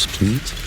abstraktioniert.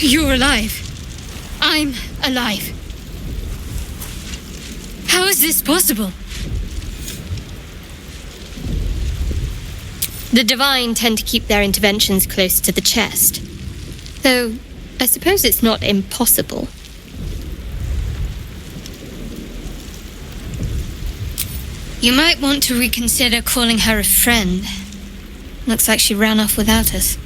You're alive. I'm alive. How is this possible? The Divine tend to keep their interventions close to the chest. Though, I suppose it's not impossible. You might want to reconsider calling her a friend. Looks like she ran off without us.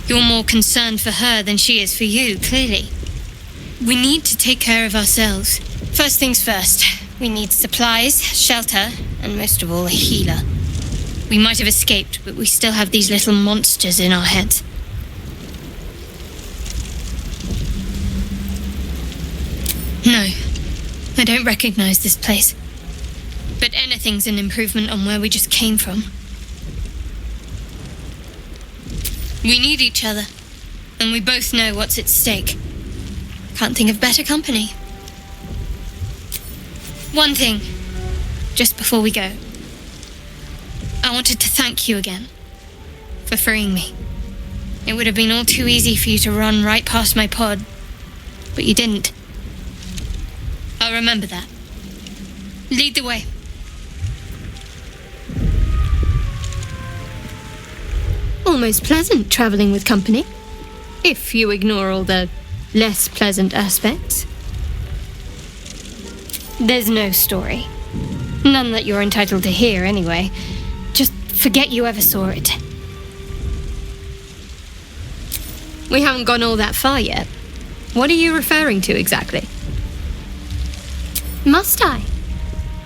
You're more concerned for her than she is for you, clearly. We need to take care of ourselves. First things first, we need supplies, shelter, and most of all, a healer. We might have escaped, but we still have these little monsters in our heads. No, I don't recognize this place. But anything's an improvement on where we just came from. We need each other, and we both know what's at stake. Can't think of better company. One thing, just before we go. I wanted to thank you again for freeing me. It would have been all too easy for you to run right past my pod, but you didn't. I'll remember that. Lead the way. Almost pleasant traveling with company, if you ignore all the less pleasant aspects. There's no story. None that you're entitled to hear, anyway. Just forget you ever saw it. We haven't gone all that far yet. What are you referring to exactly? Must I?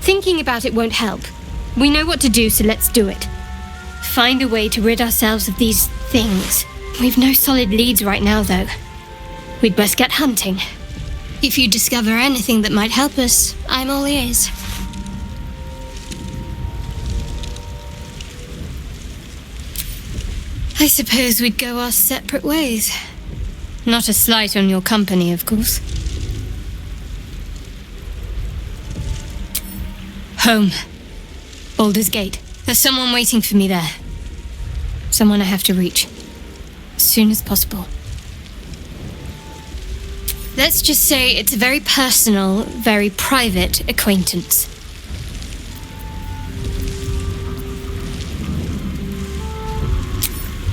Thinking about it won't help. We know what to do, so let's do it. Find a way to rid ourselves of these things. We've no solid leads right now, though. We'd best get hunting. If you discover anything that might help us, I'm all ears. I suppose we'd go our separate ways. Not a slight on your company, of course. Home. Baldur's Gate. There's someone waiting for me there. Someone I have to reach. As soon as possible. Let's just say it's a very personal, very private acquaintance.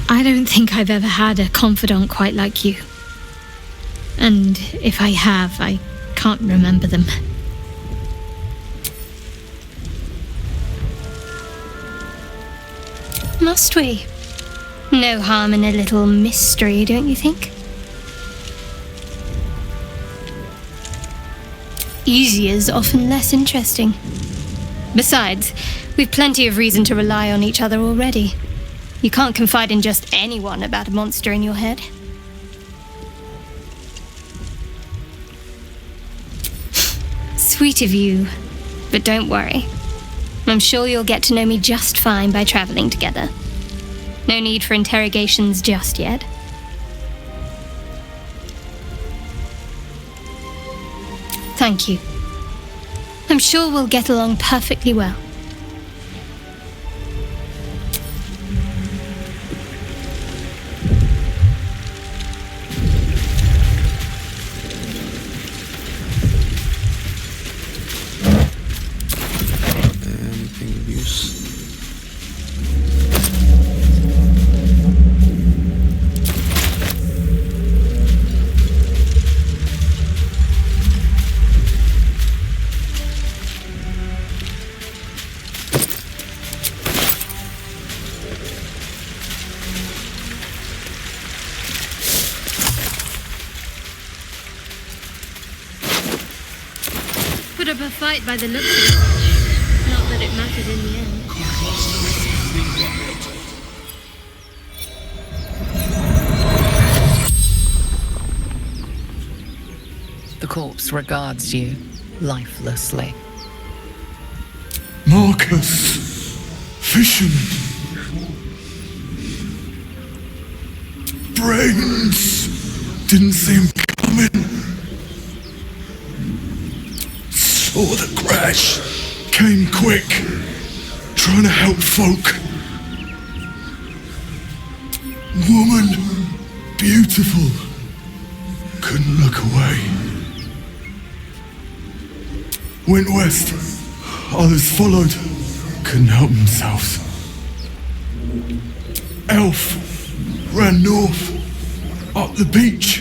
I don't think I've ever had a confidant quite like you. And if I have, I can't remember them. Must we? No harm in a little mystery, don't you think? Easier's often less interesting. Besides, we've plenty of reason to rely on each other already. You can't confide in just anyone about a monster in your head. Sweet of you, but don't worry. I'm sure you'll get to know me just fine by traveling together. No need for interrogations just yet. Thank you. I'm sure we'll get along perfectly well. Anything of use? up a fight by the looks of it. Not that it mattered in the end. The corpse regards you lifelessly. Marcus, fisherman. Brains didn't see him coming. Saw the crash, came quick, trying to help folk. Woman, beautiful, couldn't look away. Went west, others followed, couldn't help themselves. Elf ran north, up the beach.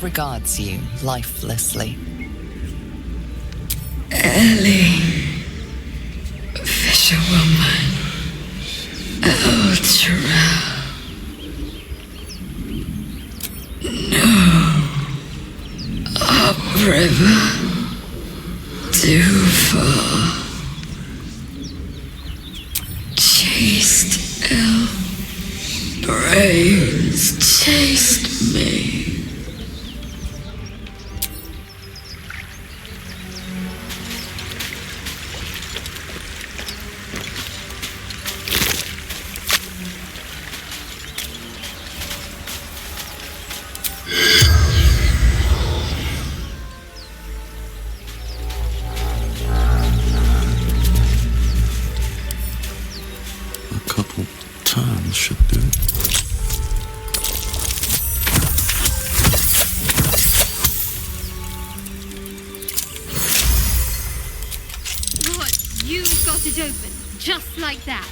Regards you lifelessly. Ellie, fisherwoman, Ultra. No, upriver, too far. Chased elf, brains chased me. Should do it. What? You got it open, just like that?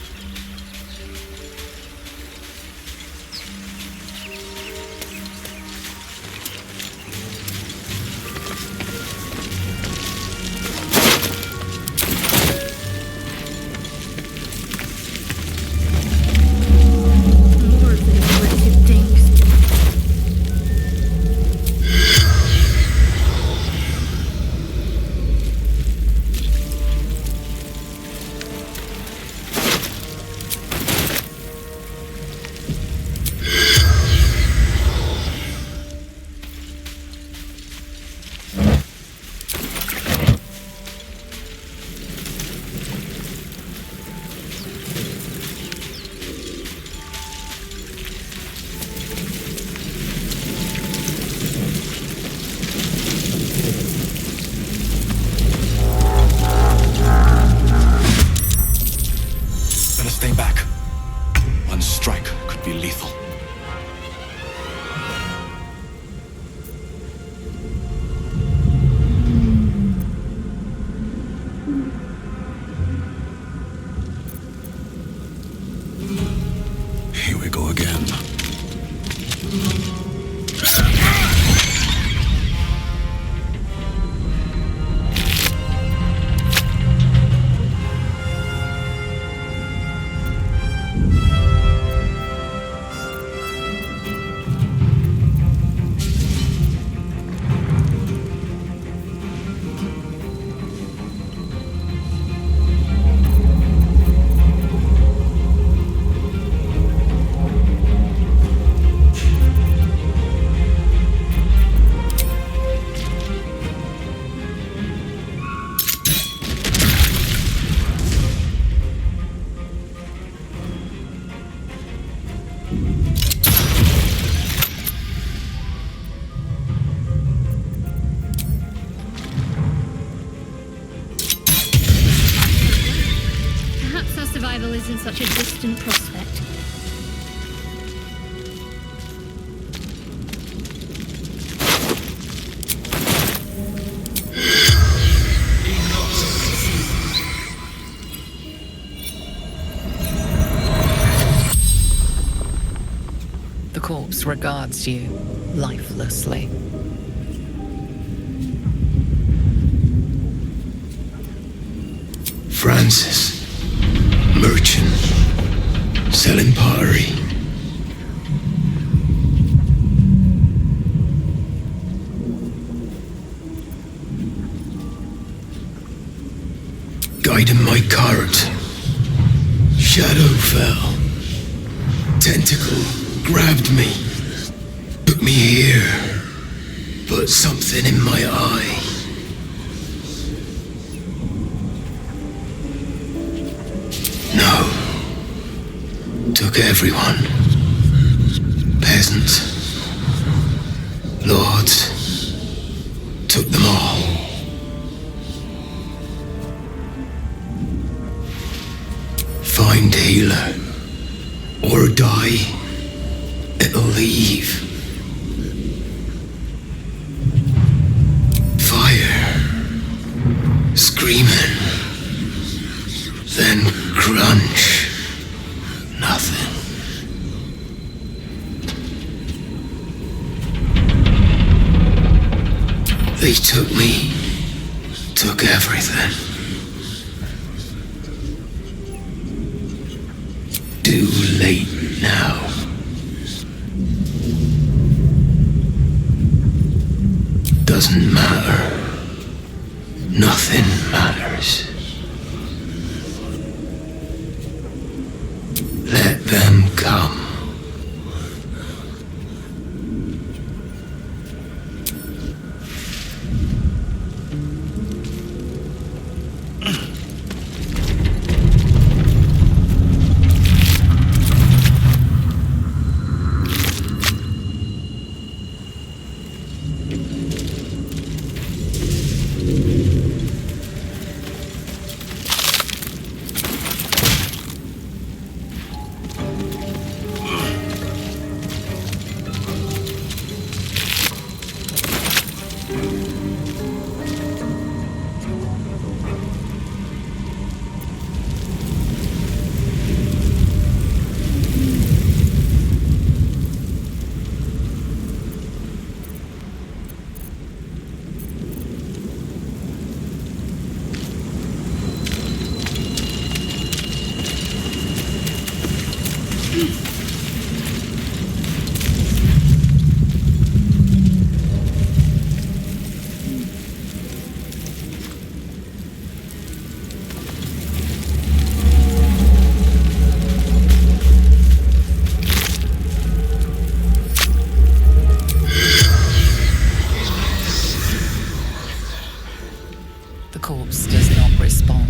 survival isn't such a distant prospect. The corpse regards you lifelessly. Francis, merchant, selling pottery. Guiding my cart, shadow fell. Tentacle grabbed me, took me here, put something in my eye. No. Took everyone. Peasants. Lords. Took them all. Find healer. Or die. It'll leave. Fire. Screaming. Then crunch. Nothing. They took me. Took everything. Too late now. Doesn't matter. Nothing matters. Let them come. The corpse does not respond.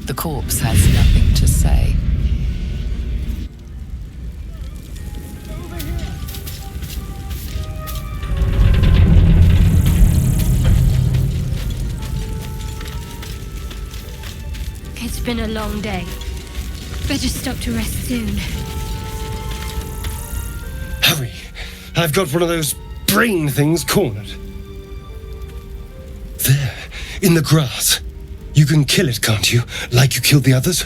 The corpse has nothing to say. It's been a long day. Better stop to rest soon. Hurry! I've got one of those brain things cornered. There, in the grass. You can kill it, can't you? Like you killed the others?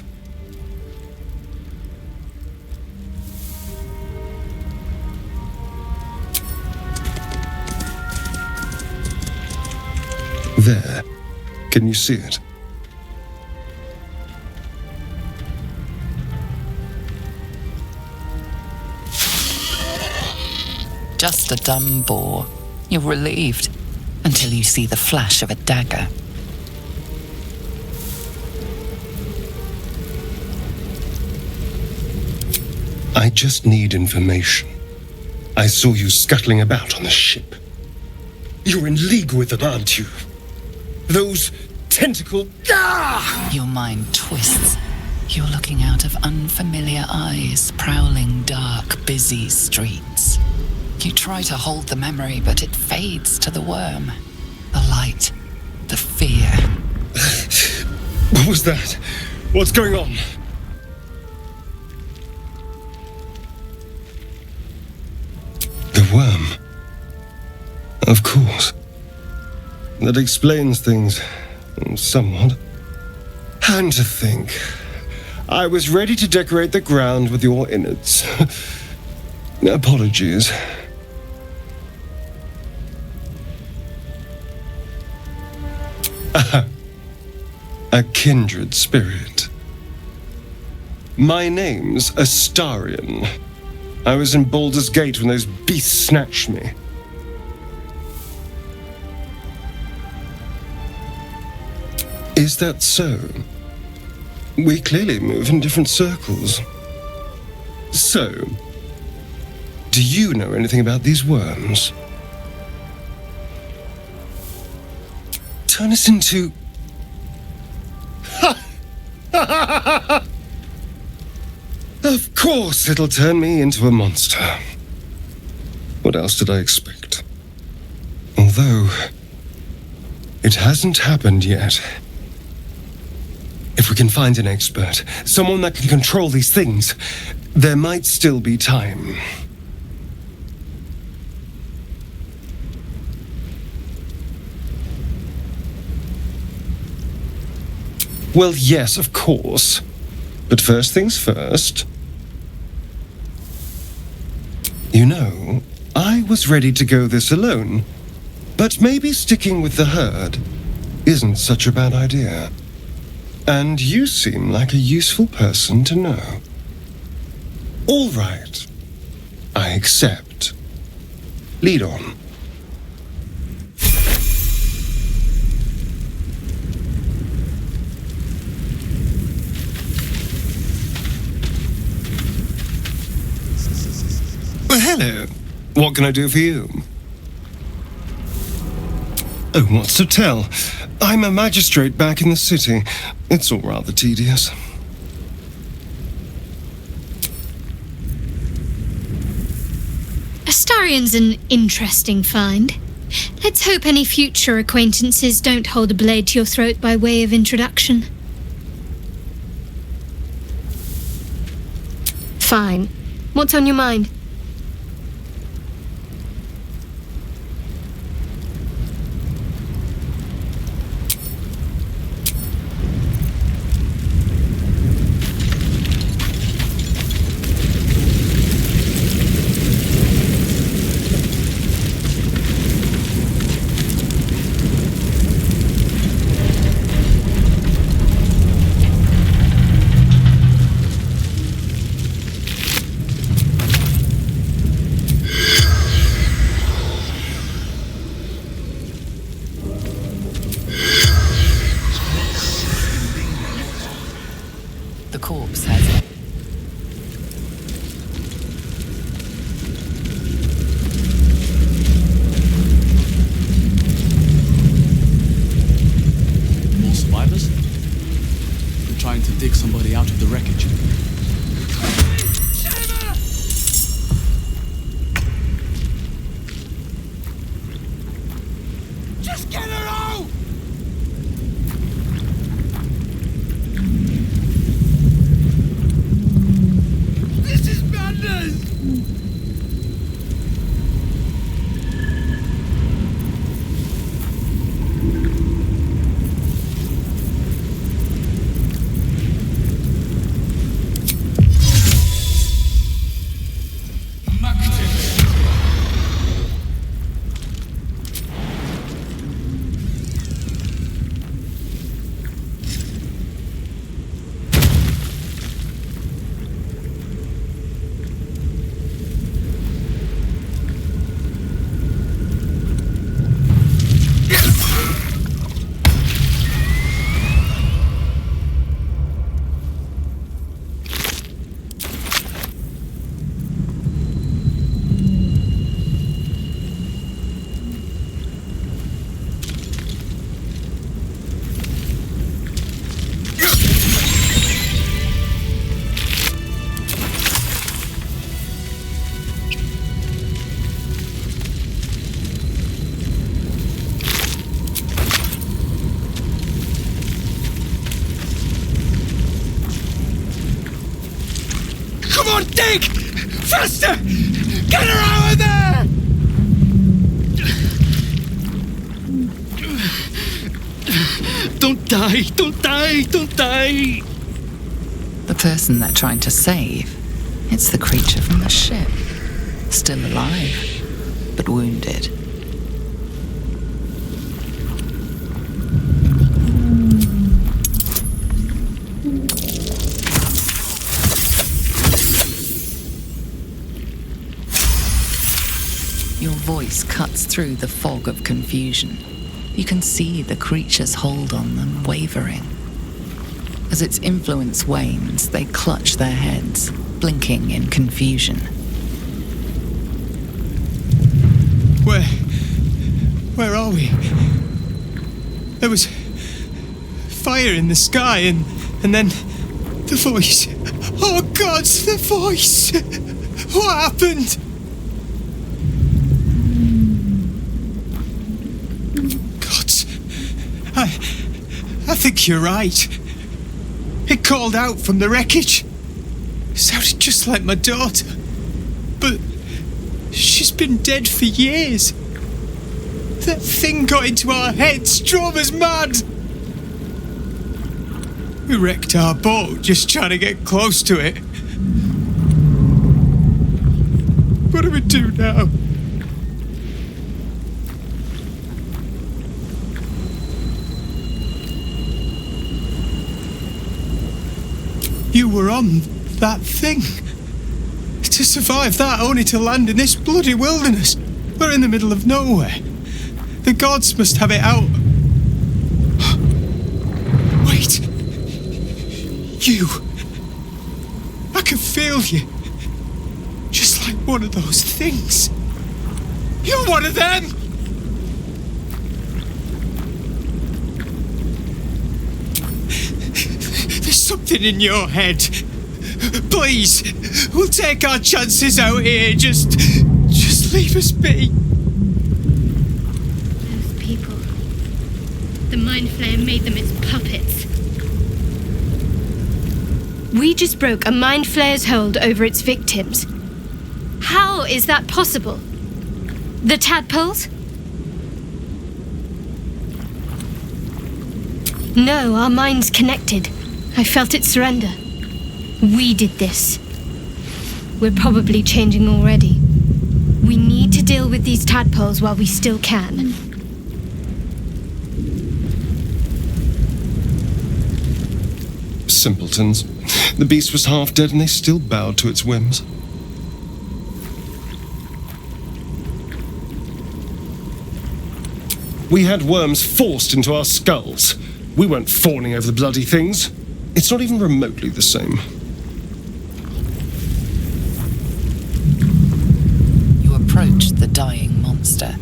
There. Can you see it? Just a dumb boar. You're relieved until you see the flash of a dagger. I just need information. I saw you scuttling about on the ship. You're in league with them, aren't you? Those tentacle... Ah! Your mind twists. You're looking out of unfamiliar eyes, prowling dark, busy streets. You try to hold the memory, but it fades to the worm. The light. The fear. What was that? What's going on? The worm. Of course. That explains things. Somewhat. And to think, I was ready to decorate the ground with your innards. Apologies. A kindred spirit. My name's Astarion. I was in Baldur's Gate when those beasts snatched me. Is that so? We clearly move in different circles. So, do you know anything about these worms? Turn us into... Of course it'll turn me into a monster. What else did I expect? Although, it hasn't happened yet. If we can find an expert, someone that can control these things, there might still be time. Well, yes, of course. But first things first. You know, I was ready to go this alone, but maybe sticking with the herd isn't such a bad idea. And you seem like a useful person to know. All right. I accept. Lead on. Well, hello. What can I do for you? Oh, what's to tell? I'm a magistrate back in the city. It's all rather tedious. Astarion's an interesting find. Let's hope any future acquaintances don't hold a blade to your throat by way of introduction. Fine. What's on your mind? The corpse has it. More survivors? trying to dig somebody out of the wreckage. Just get her out! This is madness! Come on, dig! Faster! Get her out of there! Don't die! Don't die! Don't die! The person they're trying to save, it's the creature from the ship. Still alive, but wounded. Your voice cuts through the fog of confusion. You can see the creature's hold on them wavering. As its influence wanes, they clutch their heads, blinking in confusion. Where are we? There was fire in the sky and then the voice. Oh God, the voice! What happened? I think you're right. It called out from the wreckage. Sounded just like my daughter. But she's been dead for years. That thing got into our heads, drove us mad. We wrecked our boat just trying to get close to it. What do we do now? You were on that thing. To survive that, only to land in this bloody wilderness. We're in the middle of nowhere. The gods must have it out. Wait. You. I can feel you. Just like one of those things. You're one of them! There's something in your head. Please, we'll take our chances out here. Just leave us be. Those people. The Mind Flayer made them its puppets. We just broke a Mind Flayer's hold over its victims. How is that possible? The tadpoles? No, our minds connected. I felt it surrender. We did this. We're probably changing already. We need to deal with these tadpoles while we still can. Simpletons. The beast was half dead and they still bowed to its whims. We had worms forced into our skulls. We weren't fawning over the bloody things. It's not even remotely the same. You approach the dying monster.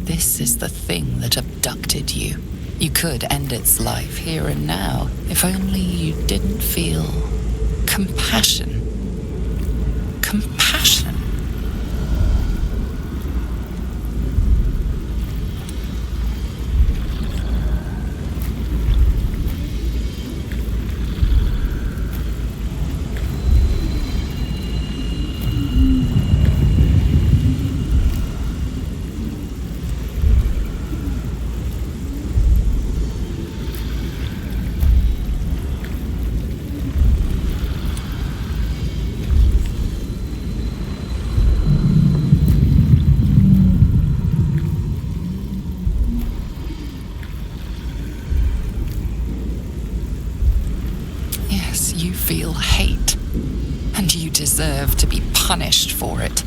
This is the thing that abducted you. You could end its life here and now, if only you didn't feel compassion. Compassion. You feel hate, and you deserve to be punished for it.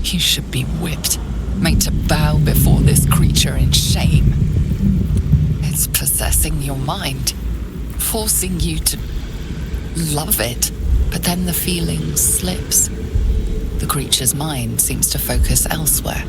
You should be whipped, made to bow before this creature in shame. It's possessing your mind, forcing you to love it, but then the feeling slips. The creature's mind seems to focus elsewhere.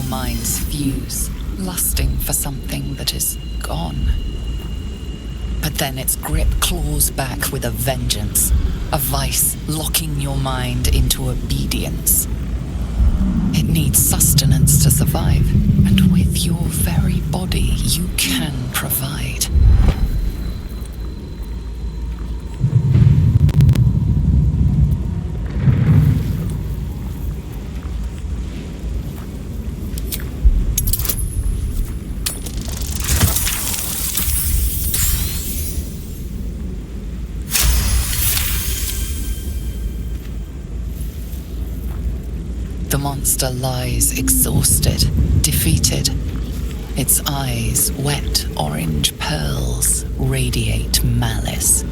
Minds fuse, lusting for something that is gone. But then its grip claws back with a vengeance, a vice locking your mind into obedience. It needs sustenance to survive, and with your very body you can provide. The monster lies exhausted, defeated. Its eyes, wet orange pearls, radiate malice.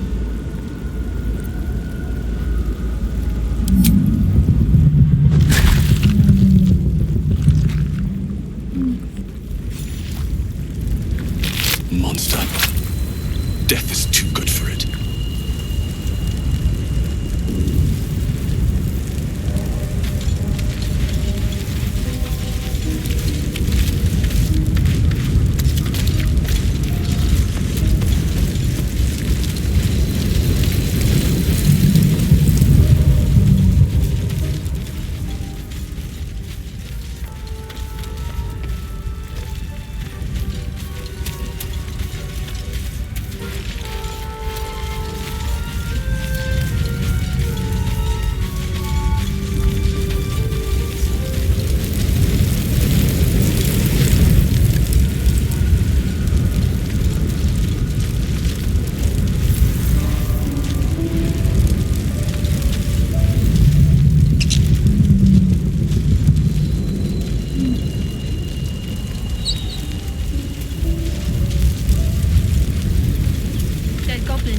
Monster. Death is too good for it.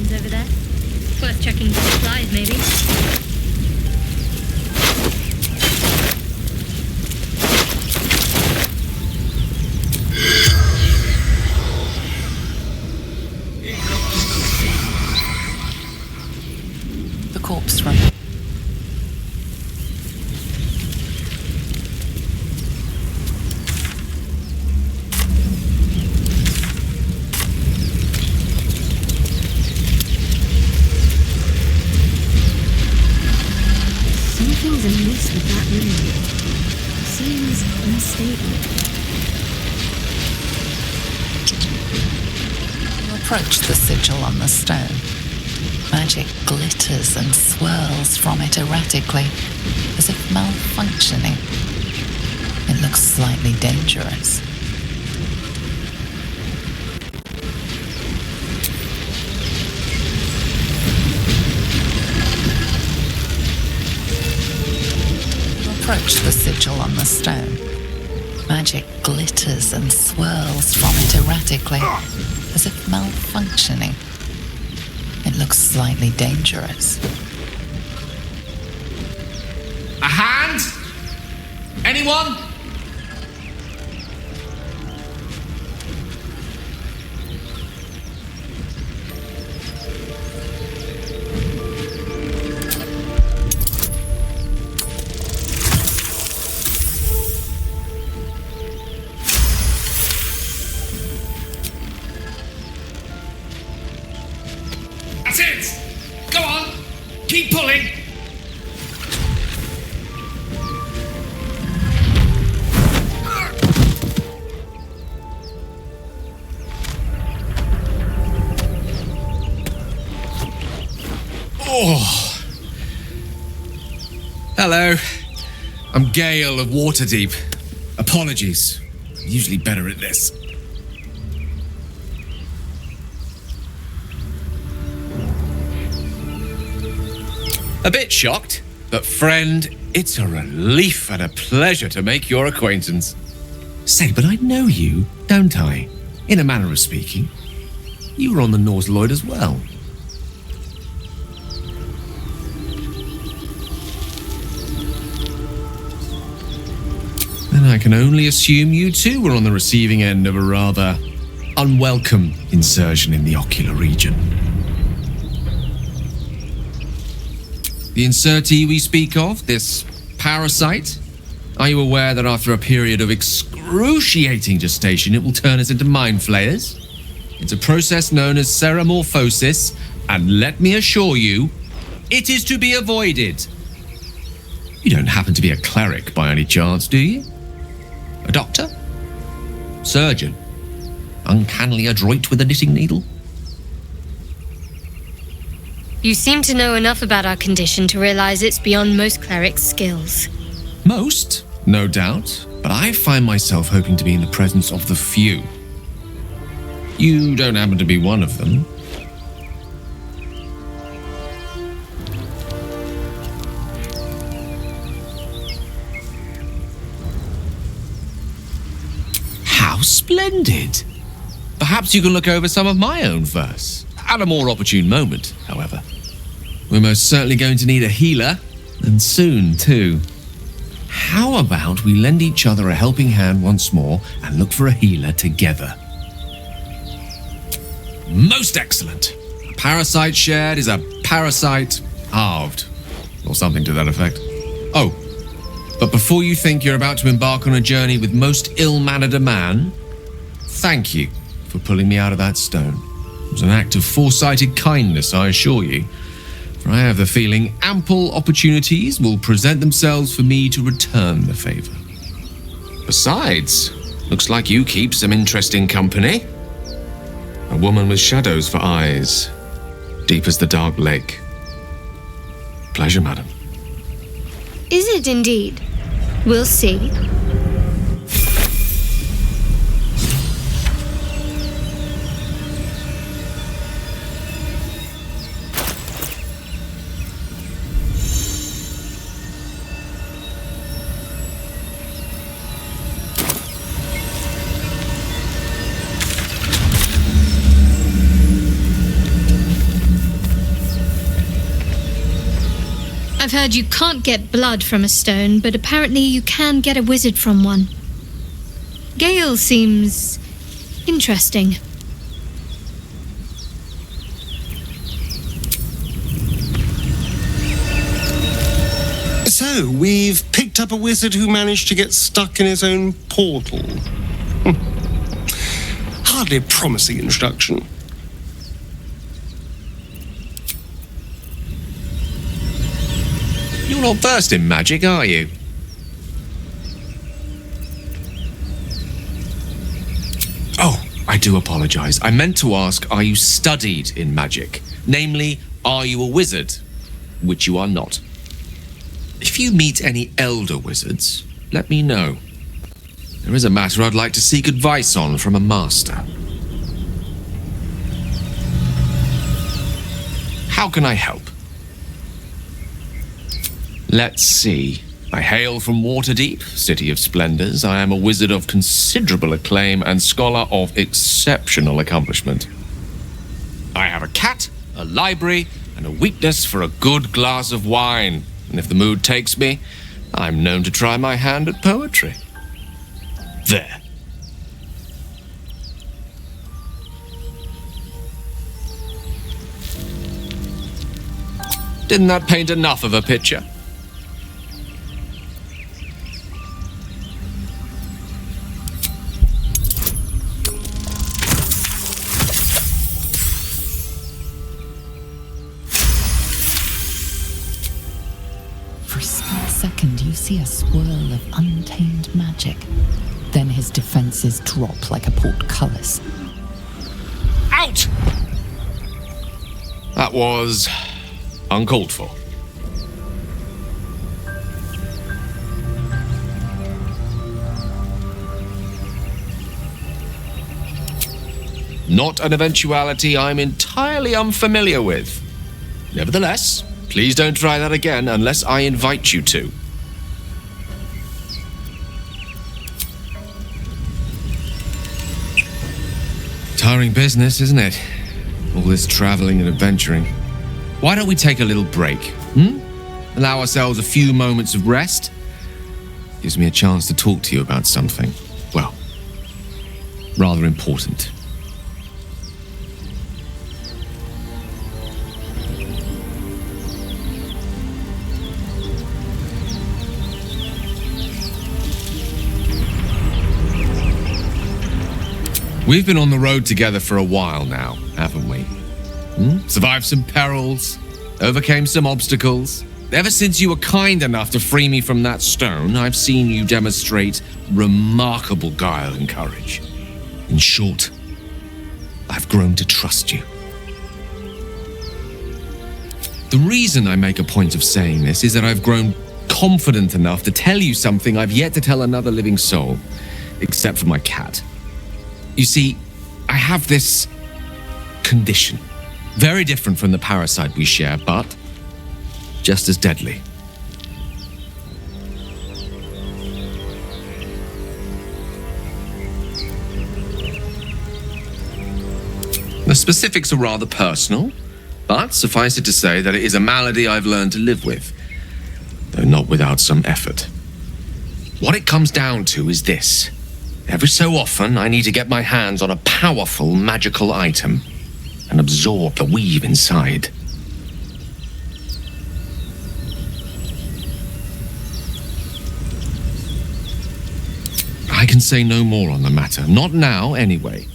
Over there. Worth checking the supplies, maybe. The corpse run. Something's amiss with that room. Seems unstable. You approach the sigil on the stone. Magic glitters and swirls from it erratically, as if malfunctioning. It looks slightly dangerous. Approach the sigil on the stone. Magic glitters and swirls from it erratically, as if malfunctioning. It looks slightly dangerous. A hand? Anyone? Hello. I'm Gale of Waterdeep. Apologies. I'm usually better at this. A bit shocked, but friend, it's a relief and a pleasure to make your acquaintance. Say, but I know you, don't I? In a manner of speaking. You were on the Norse Lloyd as well. And I can only assume you too were on the receiving end of a rather unwelcome insertion in the ocular region. The insertee we speak of, this parasite, are you aware that after a period of excruciating gestation, it will turn us into mind flayers? It's a process known as ceramorphosis, and let me assure you, it is to be avoided. You don't happen to be a cleric by any chance, do you? A doctor? Surgeon? Uncannily adroit with a knitting needle? You seem to know enough about our condition to realize it's beyond most clerics' skills. Most, no doubt, but I find myself hoping to be in the presence of the few. You don't happen to be one of them. How splendid! Perhaps you can look over some of my own verse. At a more opportune moment, however. We're most certainly going to need a healer, and soon, too. How about we lend each other a helping hand once more and look for a healer together? Most excellent! A parasite shared is a parasite halved, or something to that effect. Oh, but before you think you're about to embark on a journey with most ill-mannered a man, thank you for pulling me out of that stone. It was an act of foresighted kindness, I assure you, for I have the feeling ample opportunities will present themselves for me to return the favor. Besides, looks like you keep some interesting company. A woman with shadows for eyes, deep as the dark lake. Pleasure, madam. Is it indeed? We'll see. I've heard you can't get blood from a stone, but apparently you can get a wizard from one. Gale seems interesting. So, we've picked up a wizard who managed to get stuck in his own portal. Hardly a promising introduction. You're not versed in magic, are you? Oh, I do apologize. I meant to ask, are you studied in magic? Namely, are you a wizard? Which you are not. If you meet any elder wizards, let me know. There is a matter I'd like to seek advice on from a master. How can I help? Let's see. I hail from Waterdeep, city of splendors. I am a wizard of considerable acclaim and scholar of exceptional accomplishment. I have a cat, a library, and a weakness for a good glass of wine. And if the mood takes me, I'm known to try my hand at poetry. There. Didn't that paint enough of a picture? For a split second, you see a swirl of untamed magic. Then his defenses drop like a portcullis. Out! That was uncalled for. not an eventuality I'm entirely unfamiliar with. Nevertheless, please don't try that again unless I invite you to. Tiring business, isn't it? All this traveling and adventuring. Why don't we take a little break? Allow ourselves a few moments of rest? Gives me a chance to talk to you about something, well, rather important. We've been on the road together for a while now, haven't we? Survived some perils, overcame some obstacles. Ever since you were kind enough to free me from that stone, I've seen you demonstrate remarkable guile and courage. In short, I've grown to trust you. The reason I make a point of saying this is that I've grown confident enough to tell you something I've yet to tell another living soul, except for my cat. You see, I have this condition, very different from the parasite we share, but just as deadly. The specifics are rather personal, but suffice it to say that it is a malady I've learned to live with, though not without some effort. What it comes down to is this. Every so often, I need to get my hands on a powerful magical item and absorb the weave inside. I can say no more on the matter, not now anyway.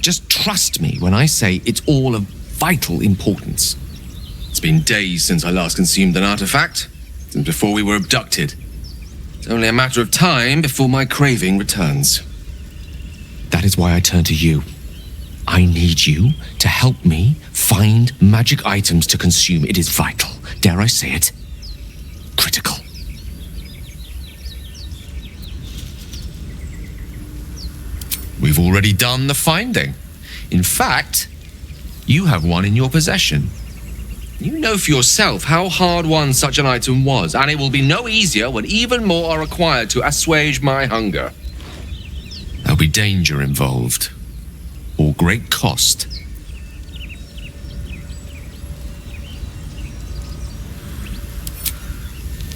Just trust me when I say it's all of vital importance. It's been days since I last consumed an artifact, since before we were abducted. It's only a matter of time before my craving returns. That is why I turn to you. I need you to help me find magic items to consume. It is vital. Dare I say it? Critical. We've already done the finding. In fact, you have one in your possession. You know for yourself how hard won such an item was, and it will be no easier when even more are required to assuage my hunger. There'll be danger involved, or great cost.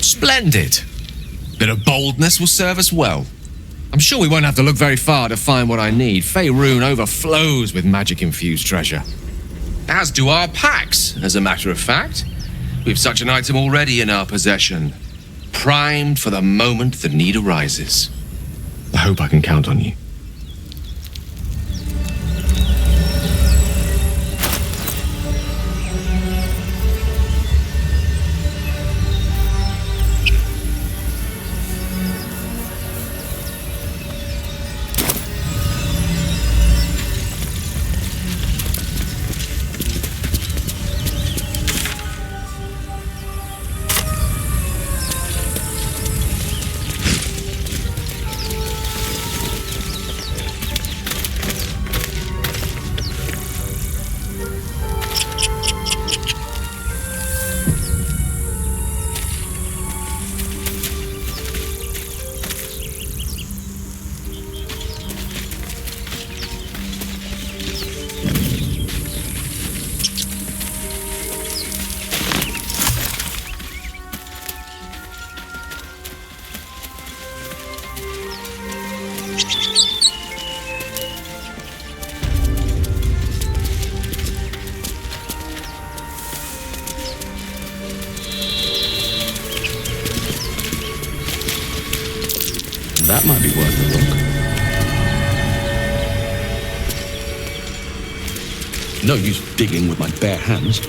Splendid. Bit of boldness will serve us well. I'm sure we won't have to look very far to find what I need. Faerun overflows with magic-infused treasure. As do our packs, as a matter of fact. We've such an item already in our possession, primed for the moment the need arises. I hope I can count on you. That might be worth a look. No use digging with my bare hands.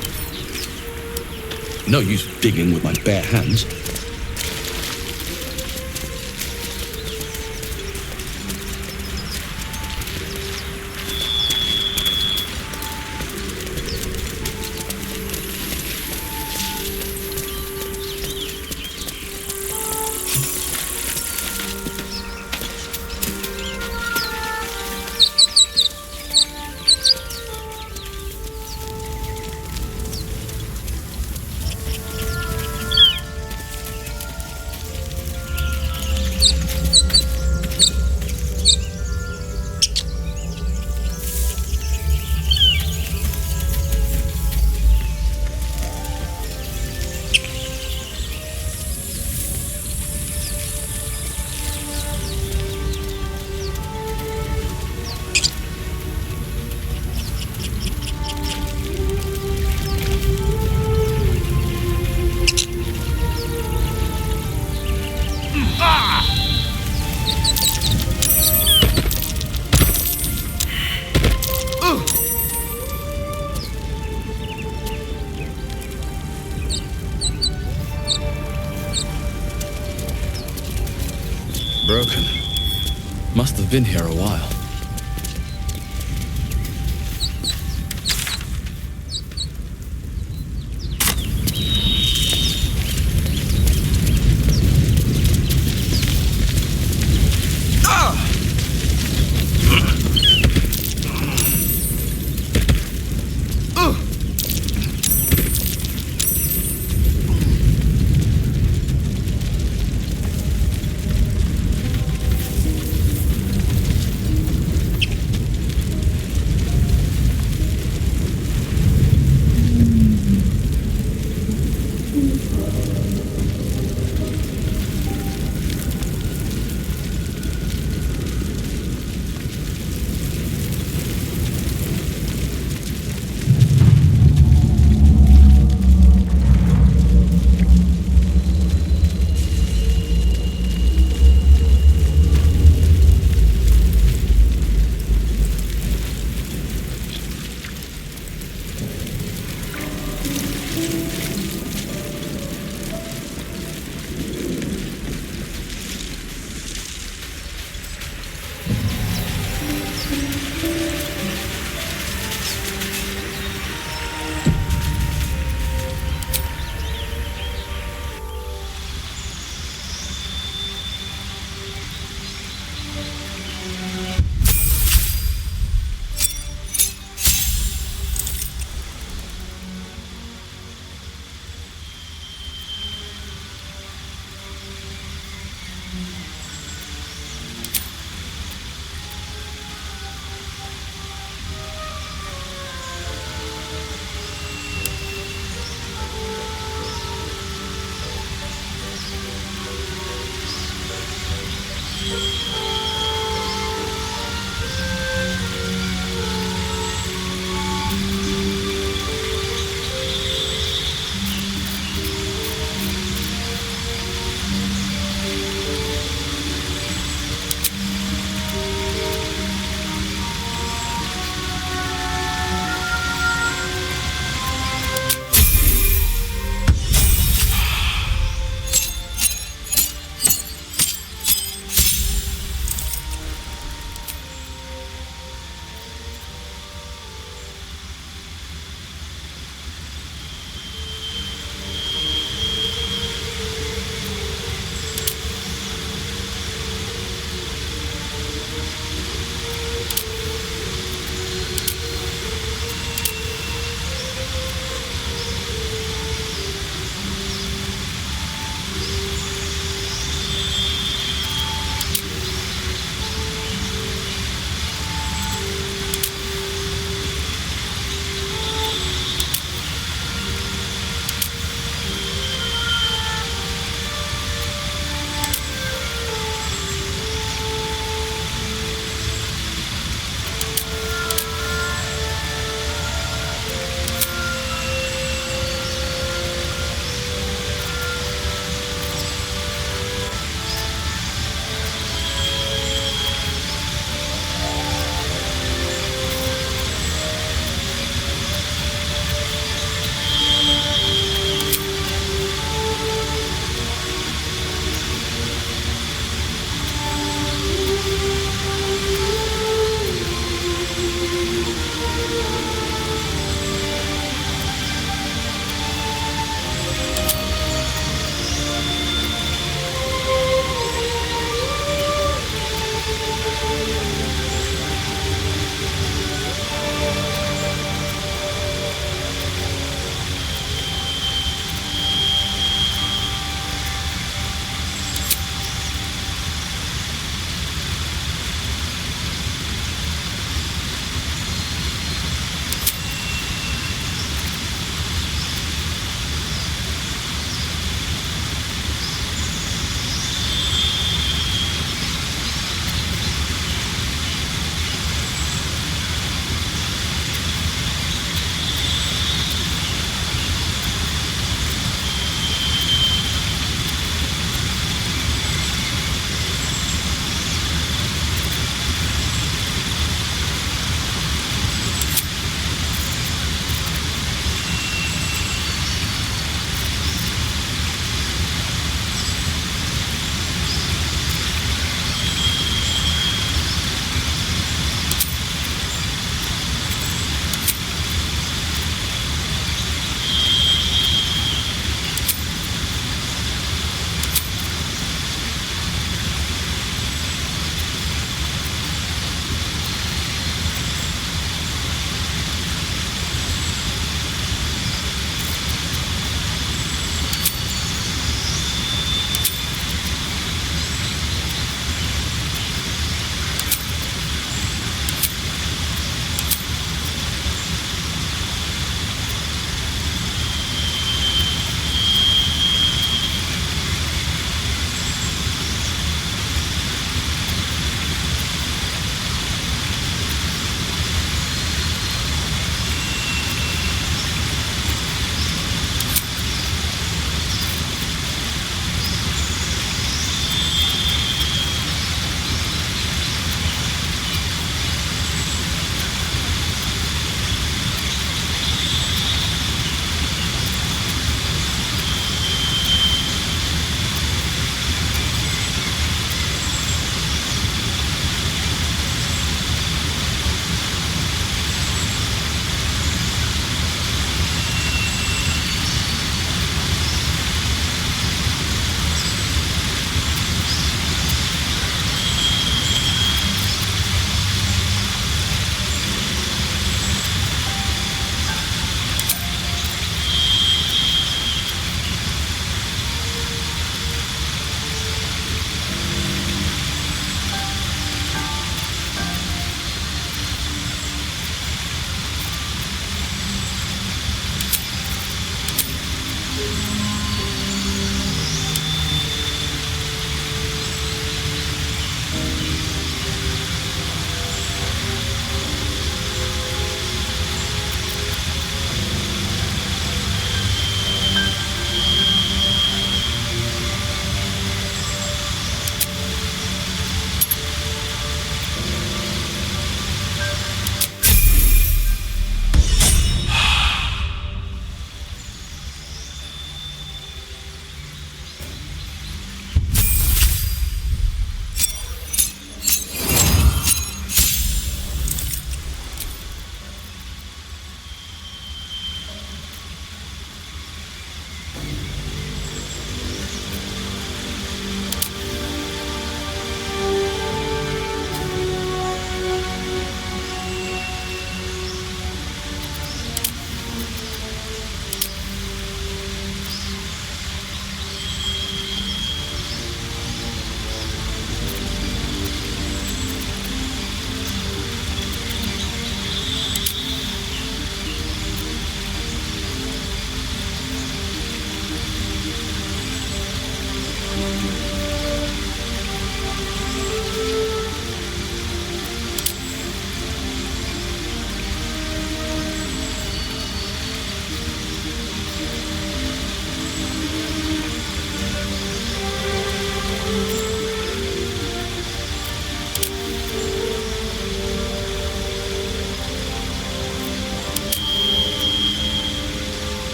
No use digging with my bare hands. broken. Must have been here a while.